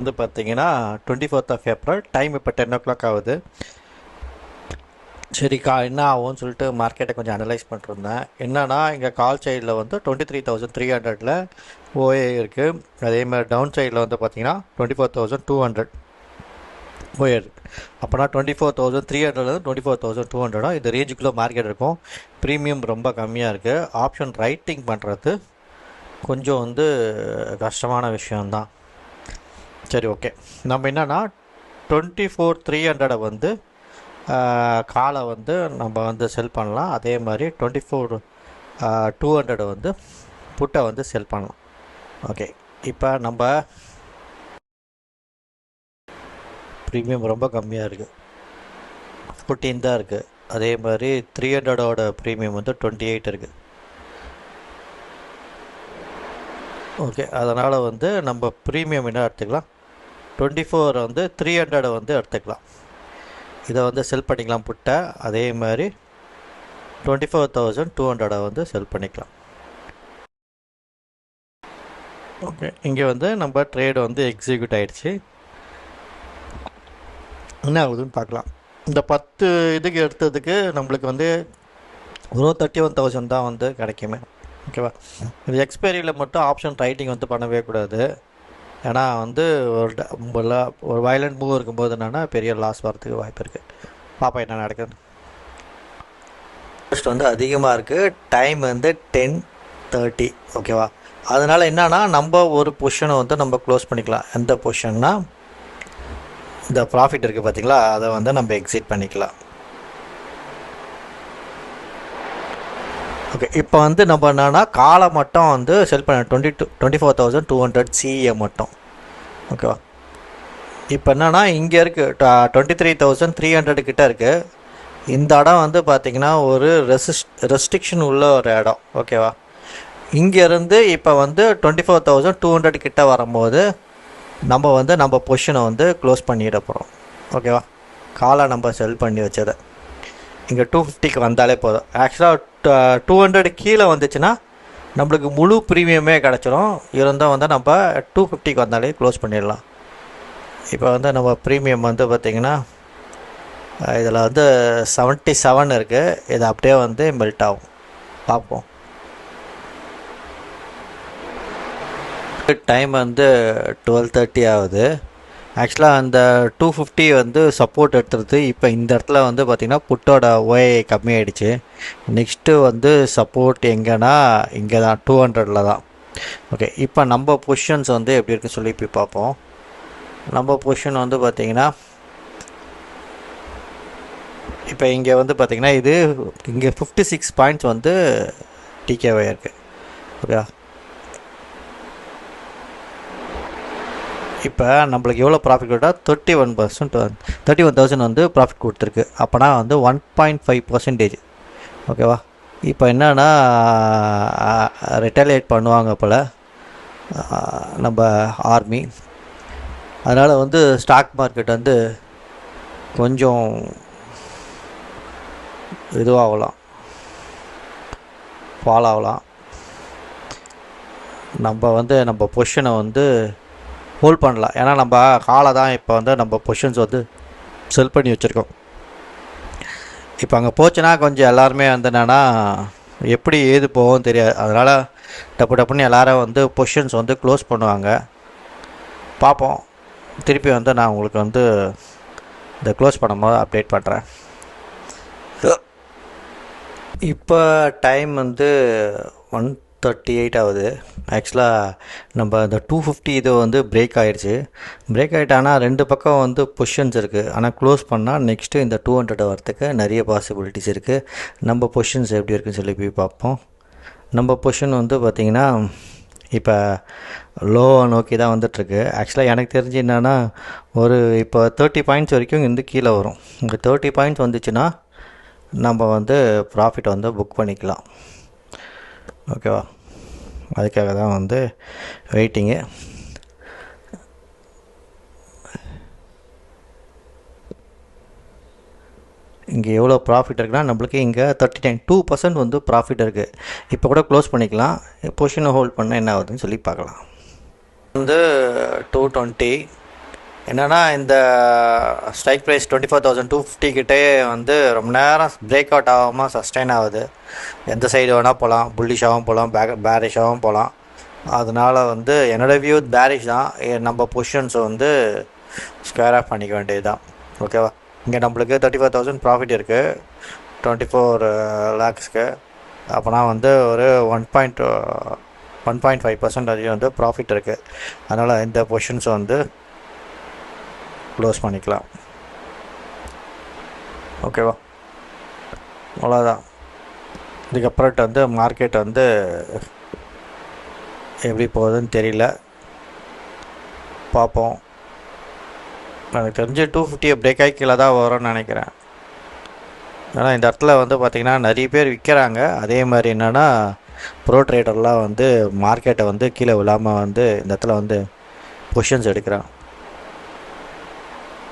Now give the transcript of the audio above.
வந்து பார்த்தீங்கன்னா 24th of April, time இப்போ 10 o'clock ஆகுது. சரிக்கா என்ன ஆகும்னு சொல்லிட்டு மார்க்கெட்டை கொஞ்சம் அனலைஸ் பண்ணிருந்தேன். என்னன்னா இங்கே கால் சைடில் வந்து 23,300 ஓஏ இருக்குது. அதே மாதிரி டவுன் சைடில் வந்து பார்த்தீங்கன்னா 24,200 ஓஏ இருக்குது. அப்போனா 24,300 24,200 இந்த ரேஞ்சுக்குள்ளே மார்க்கெட் இருக்கும். ப்ரீமியம் ரொம்ப கம்மியாக இருக்குது. ஆப்ஷன் ரைட்டிங் பண்ணுறது கொஞ்சம் வந்து கஷ்டமான விஷயம்தான். சரி, ஓகே. நம்ம என்னென்னா 24,300 வந்து காலை வந்து நம்ம வந்து செல் பண்ணலாம். அதே மாதிரி 24,200 வந்து புட்டை வந்து செல் பண்ணலாம். ஓகே, இப்போ நம்ம ப்ரீமியம் ரொம்ப கம்மியாக இருக்குது, 14 தான் இருக்குது. அதே மாதிரி 300ஓட ப்ரீமியம் வந்து 28 இருக்குது. ஓகே, அதனால் வந்து நம்ம ப்ரீமியம் என்ன எடுத்துக்கலாம், 24 வந்து 300 வந்து எடுத்துக்கலாம். இதை வந்து செல் பண்ணிக்கலாம் புட்டை. அதே மாதிரி 24,200 வந்து செல் பண்ணிக்கலாம். ஓகே, இங்கே வந்து நம்ம ட்ரேடு வந்து எக்ஸிக்யூட் ஆகிடுச்சு. என்ன ஆகுதுன்னு பார்க்கலாம். இந்த 10 இதுக்கு எடுத்ததுக்கு நம்மளுக்கு வந்து 31,000 தான் வந்து கிடைக்குமே. ஓகேவா, இது எக்ஸ்பைரியில் மட்டும் ஆப்ஷன் ரைட்டிங் வந்து பண்ணவே கூடாது. ஏன்னா வந்து ஒரு வயலண்ட் மூவ் இருக்கும்போது என்னென்னா பெரிய லாஸ் வரதுக்கு வாய்ப்பு இருக்குது. பாப்பா என்ன நடக்குது. ஃபர்ஸ்ட் வந்து அதிகமாக இருக்குது, டைம் வந்து 10:30. ஓகேவா, அதனால் என்னன்னா நம்ம ஒரு பொசிஷனை வந்து நம்ம க்ளோஸ் பண்ணிக்கலாம். எந்த பொசிஷன்னா இந்த ப்ராஃபிட் இருக்குது பார்த்தீங்களா, அதை வந்து நம்ம எக்ஸிட் பண்ணிக்கலாம். ஓகே, இப்போ வந்து நம்ம என்னென்னா காலை மட்டும் வந்து செல் பண்ண 24,200 சிஏ மட்டும். ஓகேவா, இப்போ என்னென்னா இங்கே இருக்குது 23,300 கிட்டே இருக்குது. இந்த இடம் வந்து பார்த்திங்கன்னா ஒரு ரெஸ்ட்ரிக்ஷன் உள்ள ஒரு இடம். ஓகேவா, இங்கேருந்து இப்போ வந்து 24,200 கிட்டே வரும்போது நம்ம வந்து நம்ம பொசிஷனை வந்து க்ளோஸ் பண்ணிட போகிறோம். ஓகேவா, காலை நம்ம செல் பண்ணி வச்சதை இங்கே 250க்கு வந்தாலே போதும். ஆக்சுவலாக 200 கீழே வந்துச்சுன்னா நம்மளுக்கு முழு ப்ரீமியமே கிடச்சிரும். இருந்தால் வந்து நம்ம 250க்கு வந்தாலே க்ளோஸ் பண்ணிடலாம். இப்போ வந்து நம்ம ப்ரீமியம் வந்து பார்த்திங்கன்னா இதில் வந்து 77 இருக்குது. இது அப்படியே வந்து மெல்ட் ஆகும். பார்ப்போம். டைம் வந்து 12:30 ஆகுது. ஆக்சுவலாக அந்த 250 வந்து சப்போர்ட் எடுத்துருது. இப்போ இந்த இடத்துல வந்து பார்த்திங்கன்னா புட்டோட ஓஏ கம்மியாயிடுச்சு. நெக்ஸ்ட்டு வந்து சப்போர்ட் எங்கன்னா இங்கே தான் 200 தான். ஓகே, இப்போ நம்ம பொசிஷன்ஸ் வந்து எப்படி இருக்குன்னு சொல்லி போய் பார்ப்போம். நம்ம பொசிஷன் வந்து பார்த்திங்கன்னா இப்போ இங்கே வந்து பார்த்திங்கன்னா இது இங்கே 56 பாயிண்ட்ஸ் வந்து டிகேவே இருக்குது. ஓகே, இப்போ நம்மளுக்கு எவ்வளோ ப்ராஃபிட் கொடுத்தா 31,000 வந்து ப்ராஃபிட் கொடுத்துருக்கு. அப்போனா வந்து 1.5%. ஓகேவா, இப்போ என்னன்னா ரிட்டாலியேட் பண்ணுவாங்க போல் நம்ம ஆர்மி. அதனால் வந்து ஸ்டாக் மார்க்கெட் வந்து கொஞ்சம் இதுவாகலாம், ஃபால் ஆகலாம். நம்ம வந்து நம்ம பொசிஷனை வந்து ஹோல்ட் பண்ணலாம். ஏன்னா நம்ம காலை தான் இப்போ வந்து நம்ம பொசிஷன்ஸ் வந்து செல் பண்ணி வச்சுருக்கோம். இப்போ அங்கே போச்சுன்னா கொஞ்சம் எல்லாருமே வந்து என்னென்னா எப்படி ஏது போகும் தெரியாது. அதனால் டப்புன்னு எல்லோரும் வந்து பொசிஷன்ஸ் வந்து க்ளோஸ் பண்ணுவாங்க. பார்ப்போம். திருப்பி வந்து நான் உங்களுக்கு வந்து இந்த க்ளோஸ் பண்ணும்போது அப்டேட் பண்ணுறேன். இப்போ டைம் வந்து 1:38 ஆகுது. ஆக்சுவலாக நம்ம இந்த 250 இது வந்து பிரேக் ஆகிடுச்சு. பிரேக் ஆகிட்டானா ரெண்டு பக்கம் வந்து பொசிஷன்ஸ் இருக்குது. ஆனால் க்ளோஸ் பண்ணால் நெக்ஸ்ட்டு இந்த 200 வரத்துக்கு நிறைய பாசிபிலிட்டிஸ் இருக்குது. நம்ம பொசிஷன்ஸ் எப்படி இருக்குன்னு சொல்லி போய் பார்ப்போம். நம்ம பொசிஷன் வந்து பார்த்திங்கன்னா இப்போ லோவை நோக்கி தான் வந்துட்டுருக்கு. ஆக்சுவலாக எனக்கு தெரிஞ்சு என்னென்னா ஒரு இப்போ 30 பாயிண்ட்ஸ் வரைக்கும் வந்து கீழே வரும். இங்கே 30 பாயிண்ட்ஸ் வந்துச்சுன்னா நம்ம வந்து ப்ராஃபிட் வந்து புக் பண்ணிக்கலாம். ஓகேவா, அதுக்காக தான் வந்து வெயிட்டிங்கு. இங்கே எவ்வளோ ப்ராஃபிட் இருக்குன்னா நம்மளுக்கு இங்கே 39% வந்து ப்ராஃபிட் இருக்குது. இப்போ கூட க்ளோஸ் பண்ணிக்கலாம். பொசிஷனை ஹோல்ட் பண்ண என்ன ஆகுதுன்னு சொல்லி பார்க்கலாம். வந்து 220 என்னென்னா இந்த ஸ்ட்ரைக் ப்ரைஸ் 24,250 கிட்டே வந்து ரொம்ப நேரம் பிரேக் அவுட் ஆகாமல் சஸ்டெயின் ஆகுது. எந்த சைடு வேணால் போகலாம், புல்லிஷாகவும் போகலாம், பேரிஷாகவும் போகலாம். அதனால் வந்து என்னோடய வியூ பேரிஷ் தான். நம்ம பொசிஷன்ஸை வந்து ஸ்கொயர் ஆஃப் பண்ணிக்க வேண்டியது தான். ஓகேவா? இங்கே நம்மளுக்கு 35,000 ப்ராஃபிட் இருக்குது 24 lakhsக்கு. அப்போனா வந்து ஒரு 1.5% அதிகம் வந்து ப்ராஃபிட் இருக்குது. அதனால் இந்த பொசிஷன்ஸை வந்து க்ளோஸ் பண்ணிக்கலாம். ஓகேவா? அவ்வளோதான். இதுக்கப்புறட்டு வந்து மார்க்கெட் வந்து எப்படி போகுதுன்னு தெரியல, பார்ப்போம். எனக்கு தெரிஞ்சு 250 பிரேக் ஆகி கீழே தான் வரும்னு நினைக்கிறேன். ஏன்னா இந்த இடத்துல வந்து பார்த்திங்கன்னா நிறைய பேர் விற்கிறாங்க. அதே மாதிரி என்னென்னா ப்ரோ ட்ரேடர்லாம் வந்து மார்க்கெட்டை வந்து கீழே விழாமல் வந்து இந்த இடத்துல வந்து பொசிஷன்ஸ் எடுக்கிறான்.